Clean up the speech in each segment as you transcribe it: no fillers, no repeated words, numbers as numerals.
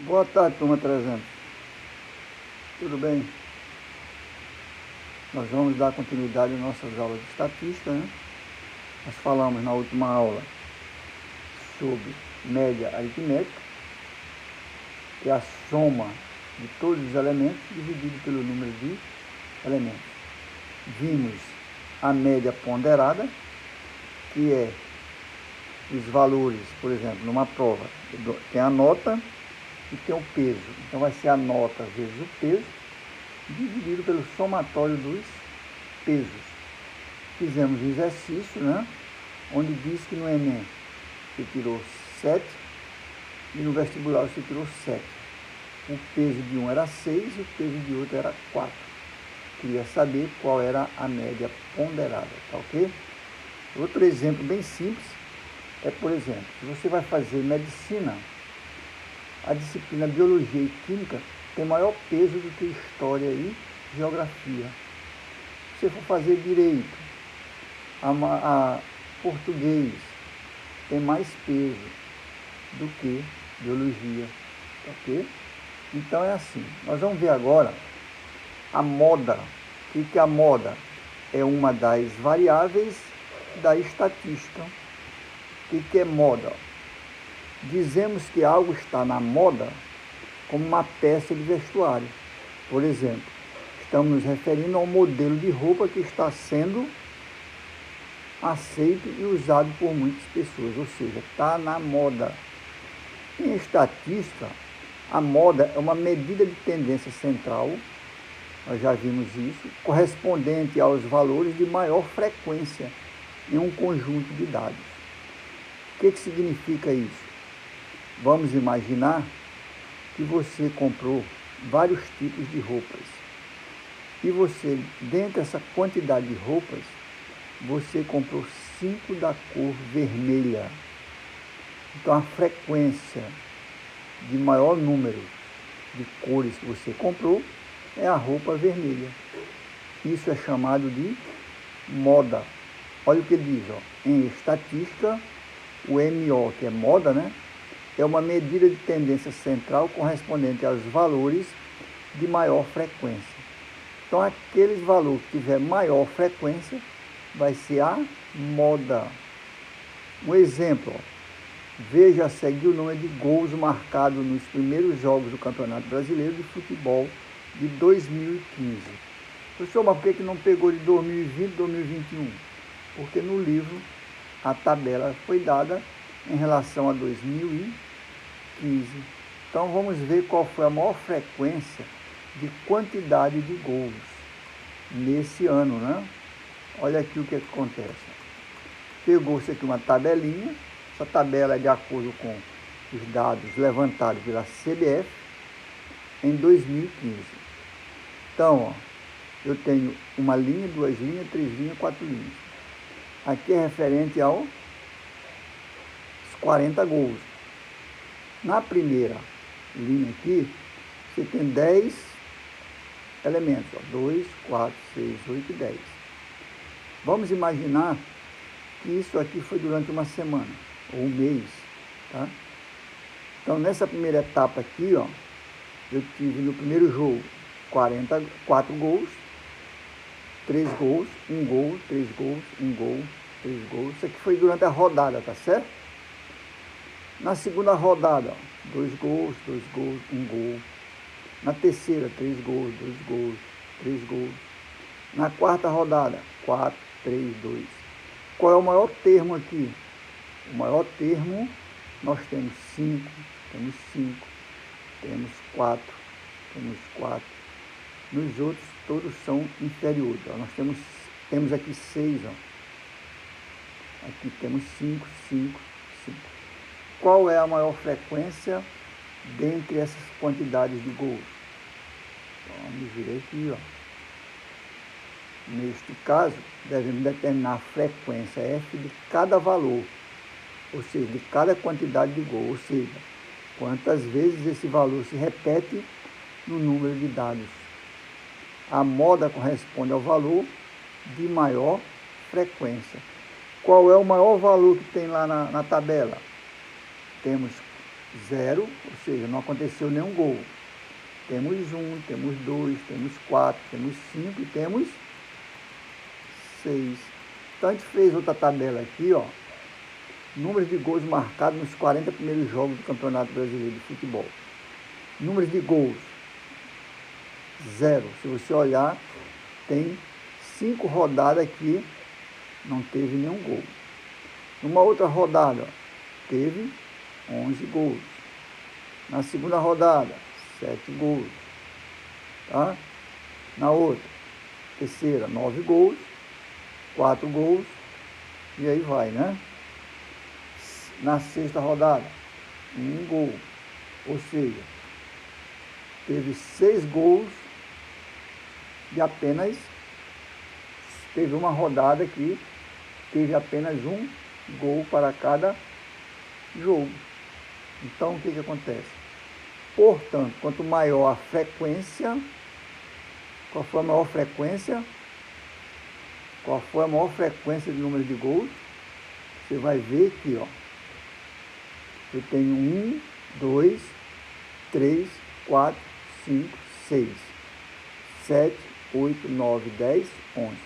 Boa tarde, turma 300. Tudo bem? Nós vamos dar continuidade às nossas aulas de estatística, né? Nós falamos na última aula sobre média aritmética, que é a soma de todos os elementos dividido pelo número de elementos. Vimos a média ponderada, que é os valores, por exemplo, numa prova, tem a nota e tem o peso. Então vai ser a nota vezes o peso, dividido pelo somatório dos pesos. Fizemos o exercício, né? Onde diz que no Enem você tirou 7 e no vestibular você tirou 7. O peso de um era 6 e o peso de outro era 4. Queria saber qual era a média ponderada, tá ok? Outro exemplo bem simples é, por exemplo, se você vai fazer medicina, a disciplina Biologia e Química tem maior peso do que História e Geografia. Se você for fazer Direito, a Português tem mais peso do que Biologia, ok? Então é assim, nós vamos ver agora a moda. O que é a moda? É uma das variáveis da estatística. O que é moda? Dizemos que algo está na moda como uma peça de vestuário. Por exemplo, estamos nos referindo ao modelo de roupa que está sendo aceito e usado por muitas pessoas, ou seja, está na moda. Em estatística, a moda é uma medida de tendência central, nós já vimos isso, correspondente aos valores de maior frequência em um conjunto de dados. O que significa isso? Vamos imaginar que você comprou vários tipos de roupas e você, dentro dessa quantidade de roupas, você comprou 5 da cor vermelha. Então a frequência de maior número de cores que você comprou é a roupa vermelha. Isso é chamado de moda. Olha o que ele diz, ó. Em estatística, o MO, que é moda, né? É uma medida de tendência central correspondente aos valores de maior frequência. Então, aqueles valores que tiver maior frequência vai ser a moda. Um exemplo, ó. Veja a seguir o número de gols marcados nos primeiros jogos do Campeonato Brasileiro de Futebol de 2015. Professor, mas por que não pegou de 2020 e 2021? Porque no livro a tabela foi dada em relação a 2015. Então vamos ver qual foi a maior frequência de quantidade de gols nesse ano, né? Olha aqui o que acontece. Pegou-se aqui uma tabelinha. Essa tabela é de acordo com os dados levantados pela CBF em 2015. Então, ó, eu tenho uma linha, 2 linhas, 3 linhas, 4 linhas. Aqui é referente aos 40 gols. Na primeira linha aqui, você tem 10 elementos. 2, 4, 6, 8 e 10. Vamos imaginar que isso aqui foi durante uma semana ou um mês. Tá? Então, nessa primeira etapa aqui, ó, eu tive no primeiro jogo 4 gols, 3 gols, 1 gol, 3 gols, 1 gol, 3 gols. Isso aqui foi durante a rodada, tá certo? Na segunda rodada, 2 gols, 2 gols, 1 gol. Na terceira, 3 gols, 2 gols, 3 gols. Na quarta rodada, 4, 3, 2. Qual é o maior termo aqui? O maior termo, nós temos 5, temos 5, temos 4, temos 4. Nos outros, todos são inferiores. Ó. Nós temos aqui 6. Ó. Aqui temos 5, 5, 5. Qual é a maior frequência dentre essas quantidades de gols? Vamos ver aqui. Ó. Neste caso, devemos determinar a frequência F de cada valor, ou seja, de cada quantidade de gol, ou seja, quantas vezes esse valor se repete no número de dados. A moda corresponde ao valor de maior frequência. Qual é o maior valor que tem lá na tabela? Temos 0, ou seja, não aconteceu nenhum gol. Temos 1, temos 2, temos 4, temos 5 e temos 6. Então a gente fez outra tabela aqui, ó. Números de gols marcados nos 40 primeiros jogos do Campeonato Brasileiro de Futebol. Números de gols, 0. Se você olhar, tem 5 rodadas aqui, não teve nenhum gol. Numa outra rodada, teve 11 gols. Na segunda rodada, 7 gols. Tá? Na outra, terceira, 9 gols, 4 gols, e aí vai, né? Na sexta rodada, 1 gol. Ou seja, teve 6 gols e apenas teve uma rodada que teve apenas 1 gol para cada jogo. Então, o que acontece? Portanto, quanto maior a frequência, qual foi a maior frequência? Qual foi a maior frequência de número de gols? Você vai ver aqui, ó. Eu tenho 1, 2, 3, 4, 5, 6, 7, 8, 9, 10, 11.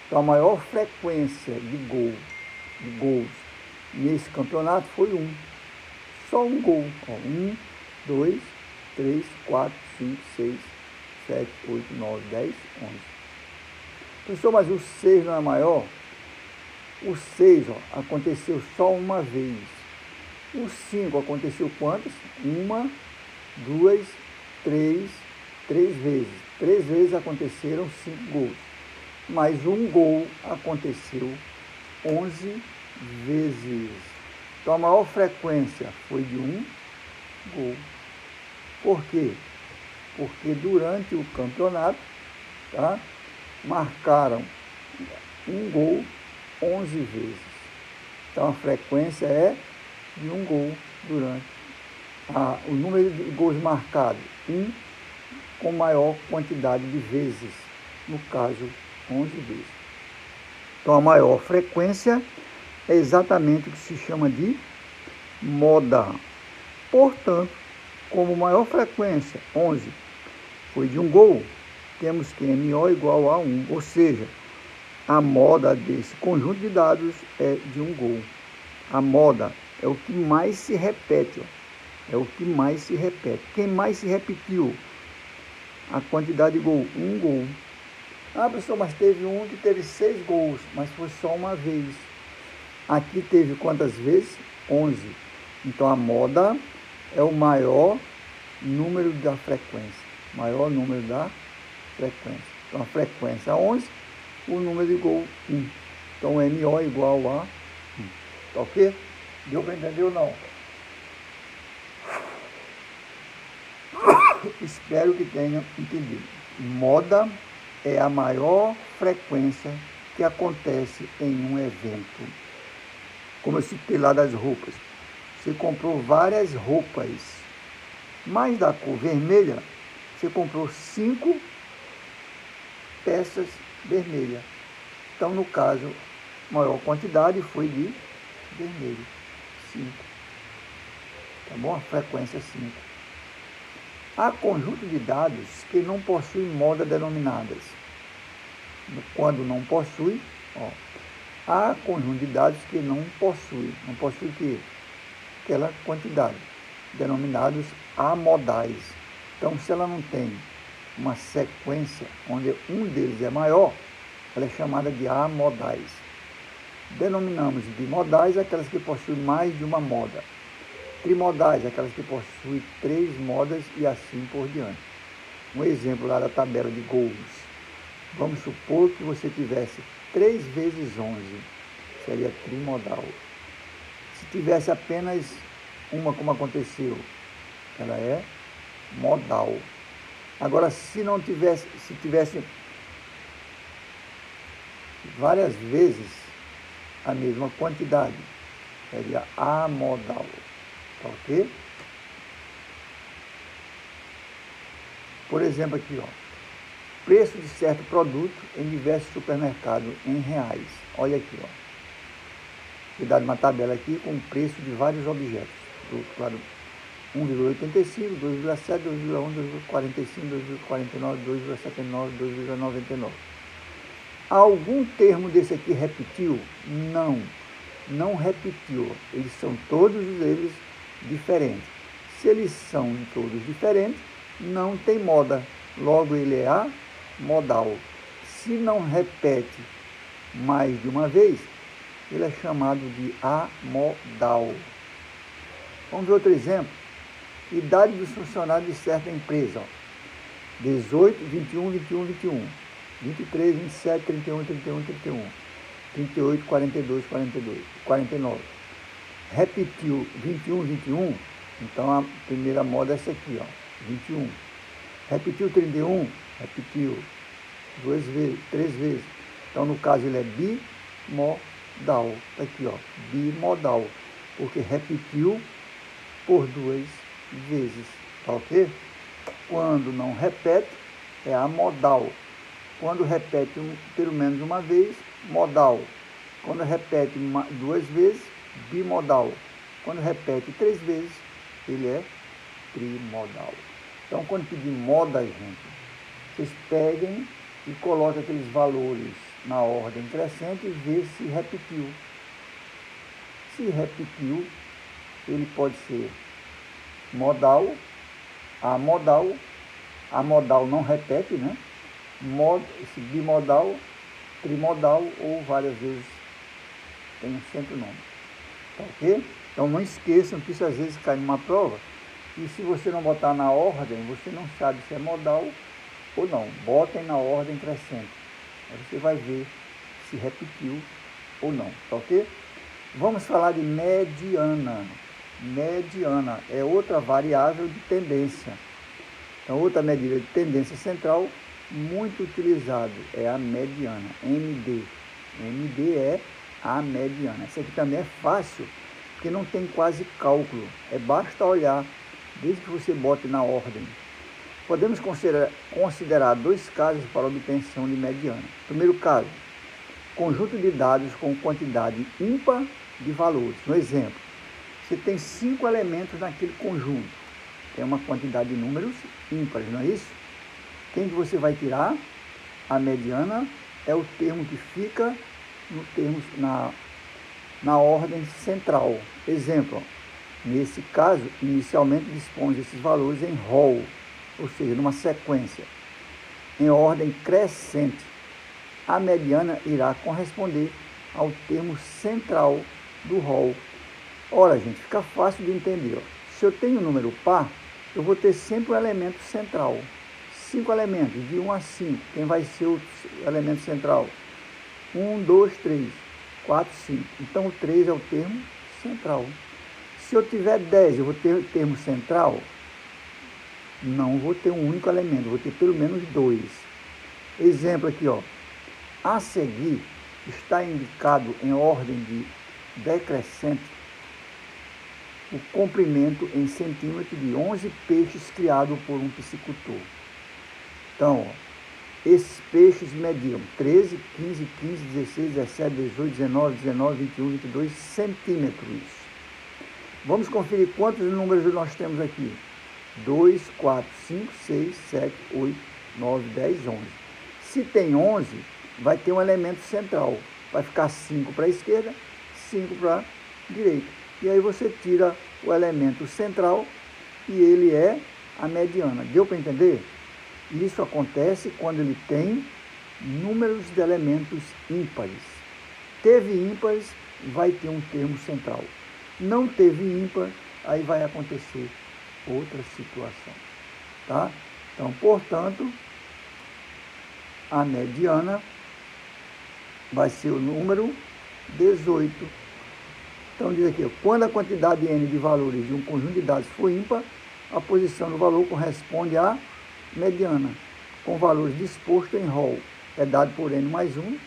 Então, a maior frequência de gols nesse campeonato foi 1. Só 1 gol. Ó, 1, 2, 3, 4, 5, 6, 7, 8, 9, 10, 11. Professor, mas o 6 não é maior? O 6, ó, aconteceu só uma vez. O 5 aconteceu quantas? 1, 2, 3, 3 vezes. 3 vezes aconteceram 5 gols. Mas 1 gol aconteceu 11 vezes. Então a maior frequência foi de 1 gol. Por quê? Porque durante o campeonato, tá, marcaram 1 gol 11 vezes. Então a frequência é de 1 gol durante o número de gols marcados, 1 com maior quantidade de vezes, no caso 11 vezes. Então a maior frequência é exatamente o que se chama de moda. Portanto, como maior frequência, 11, foi de 1 gol, temos que MO igual a 1, ou seja, a moda desse conjunto de dados é de 1 gol. A moda é o que mais se repete, ó. É o que mais se repete. Quem mais se repetiu? A quantidade de gol, 1 gol. Ah, professor, mas teve um que teve 6 gols, mas foi só uma vez. Aqui teve quantas vezes? 11. Então a moda é o maior número da frequência. Maior número da frequência. Então a frequência é 11, o número de gol 1. Então MO igual a 1. Tá ok? Deu para entender ou não? Espero que tenham entendido. Moda é a maior frequência que acontece em um evento. Como eu citei lá das roupas. Você comprou várias roupas, mas da cor vermelha, você comprou 5 peças vermelhas. Então, no caso, a maior quantidade foi de vermelho, 5. Tá bom? A frequência 5. Há conjunto de dados que não possuem moda denominadas. Quando não possui, ó, há conjunto de dados que não possui. Não possui o quê? Aquela quantidade, denominados amodais. Então, se ela não tem uma sequência onde um deles é maior, ela é chamada de amodais. Denominamos bimodais aquelas que possuem mais de uma moda. Trimodais, aquelas que possuem 3 modas e assim por diante. Um exemplo lá da tabela de gols. Vamos supor que você tivesse 3 vezes 11, seria trimodal. Se tivesse apenas uma, como aconteceu, ela é modal. Agora, se tivesse várias vezes a mesma quantidade, seria amodal. Tá ok? Por exemplo, aqui, ó, preço de certo produto em diversos supermercados em reais. Olha aqui, ó. Cuidado, uma tabela aqui com o preço de vários objetos. Do outro lado, 1,85, 2,7, 2,1, 2,45, 2,49, 2,79, 2,99. Algum termo desse aqui repetiu? Não, não repetiu. Eles são todos eles diferentes. Se eles são todos diferentes, não tem moda. Logo, ele é amodal. Se não repete mais de uma vez, ele é chamado de amodal. Vamos ver outro exemplo. Idade dos funcionários de certa empresa. 18, 21, 21, 21. 23, 27, 31, 31, 31. 38, 42, 42, 49. Repetiu 21, 21. Então a primeira moda é essa aqui, ó. 21. Repetiu 31. Repetiu 2 vezes, 3 vezes. Então no caso ele é bimodal. Aqui, ó. Bimodal. Porque repetiu por 2 vezes. Tá ok? Quando não repete, é amodal. Quando repete pelo menos uma vez, modal. Quando repete 2 vezes, bimodal. Quando repete 3 vezes, ele é trimodal. Então, quando pedir moda, gente, vocês peguem e coloquem aqueles valores na ordem crescente e vê se repetiu. Se repetiu, ele pode ser modal, amodal. Amodal não repete, né? Bimodal, trimodal ou várias vezes tem sempre o nome. Tá ok? Então não esqueçam que isso às vezes cai numa prova e se você não botar na ordem, você não sabe se é modal ou não. Botem na ordem crescente. Aí você vai ver se repetiu ou não. Tá ok? Vamos falar de mediana. Mediana é outra variável de tendência. Então, outra medida de tendência central muito utilizado é a mediana, MD. MD é a mediana. Essa aqui também é fácil, porque não tem quase cálculo. Basta olhar, desde que você bote na ordem. Podemos considerar 2 casos para a obtenção de mediana. Primeiro caso, conjunto de dados com quantidade ímpar de valores. No exemplo, você tem 5 elementos naquele conjunto. Tem uma quantidade de números ímpares, não é isso? Quem que você vai tirar? A mediana é o termo que fica no termo, na ordem central. Exemplo, nesse caso, inicialmente dispõe desses valores em rol, ou seja, numa sequência, em ordem crescente. A mediana irá corresponder ao termo central do rol. Ora, gente, fica fácil de entender. Ó. Se eu tenho um número par, eu vou ter sempre um elemento central. 5 elementos, de 1 a 5. Quem vai ser o elemento central? 1, 2, 3, 4, 5. Então, o 3 é o termo central. Se eu tiver 10, eu vou ter o termo central? Não vou ter um único elemento, vou ter pelo menos 2. Exemplo aqui, ó. A seguir, está indicado em ordem de decrescente o comprimento em centímetros de 11 peixes criados por um piscicultor. Então, ó, esses peixes mediam 13, 15, 15, 16, 17, 18, 19, 19, 21, 22 centímetros. Vamos conferir quantos números nós temos aqui. 2, 4, 5, 6, 7, 8, 9, 10, 11. Se tem 11, vai ter um elemento central. Vai ficar 5 para a esquerda, 5 para a direita. E aí você tira o elemento central e ele é a mediana. Deu para entender? Isso acontece quando ele tem números de elementos ímpares. Teve ímpares, vai ter um termo central. Não teve ímpar, aí vai acontecer outra situação. Tá? Então, portanto, a mediana vai ser o número 18. Então, diz aqui, quando a quantidade n de valores de um conjunto de dados for ímpar, a posição do valor corresponde à mediana, com valores dispostos em rol. É dado por n mais 1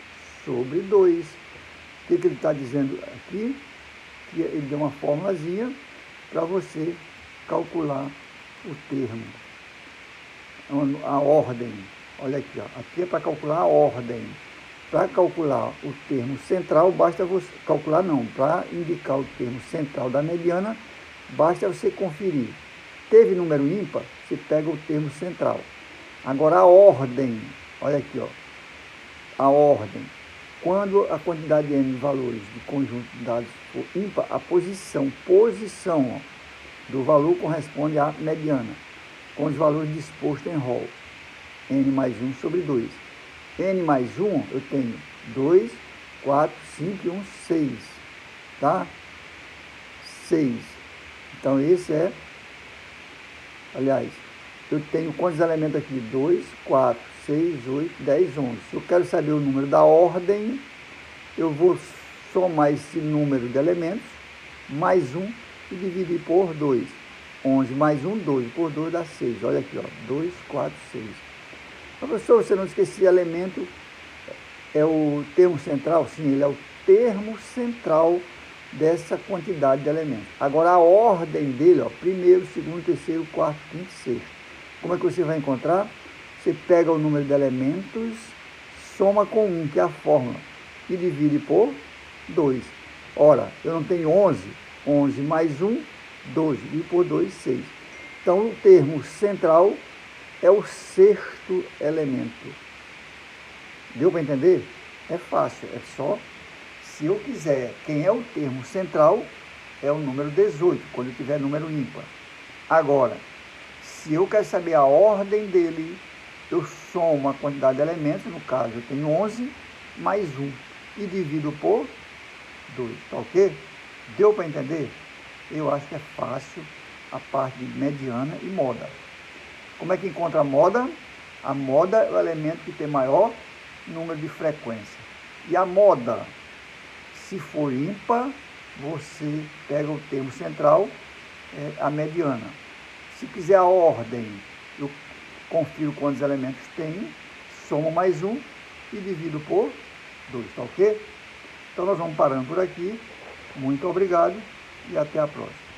sobre 2. O que ele está dizendo aqui? Que ele deu uma formulazinha para você calcular o termo. A ordem. Olha aqui, ó. Aqui é para calcular a ordem. Para calcular o termo central, basta você calcular não. Para indicar o termo central da mediana, basta você conferir teve número ímpar, você pega o termo central. Agora a ordem, olha aqui, ó, a ordem. Quando a quantidade de n de valores de conjunto de dados for ímpar, a posição ó, do valor corresponde à mediana, com os valores dispostos em rol. N mais 1 sobre 2. N mais 1, eu tenho 2, 4, 5 e 1, 6. Tá? 6. Então, esse é... Aliás, eu tenho quantos elementos aqui? 2, 4, 6, 8, 10, 11. Se eu quero saber o número da ordem, eu vou somar esse número de elementos, mais 1, e dividir por 2. 11 mais 1, 12. Por 2 dá 6. Olha aqui, ó. 2, 4, 6. Professor, você não esquecia, elemento é o termo central? Sim, ele é o termo central dessa quantidade de elementos. Agora, a ordem dele, ó, primeiro, segundo, terceiro, quarto, quinto, sexto. Como é que você vai encontrar? Você pega o número de elementos, soma com 1, que é a fórmula, e divide por 2. Ora, eu não tenho 11. 11 mais 1, 12. E por 2, 6. Então, o termo central é o sexto elemento. Deu para entender? É fácil, é só... Se eu quiser, quem é o termo central é o número 18, quando eu tiver número ímpar. Agora, se eu quero saber a ordem dele, eu somo a quantidade de elementos, no caso eu tenho 11 mais 1, e divido por 2, tá ok? Deu para entender? Eu acho que é fácil a parte de mediana e moda. Como é que encontra a moda? A moda é o elemento que tem maior número de frequência. E a moda, se for ímpar, você pega o termo central, a mediana. Se quiser a ordem, eu confiro quantos elementos tem, somo mais 1 e divido por 2, tá ok? Então nós vamos parando por aqui. Muito obrigado e até a próxima.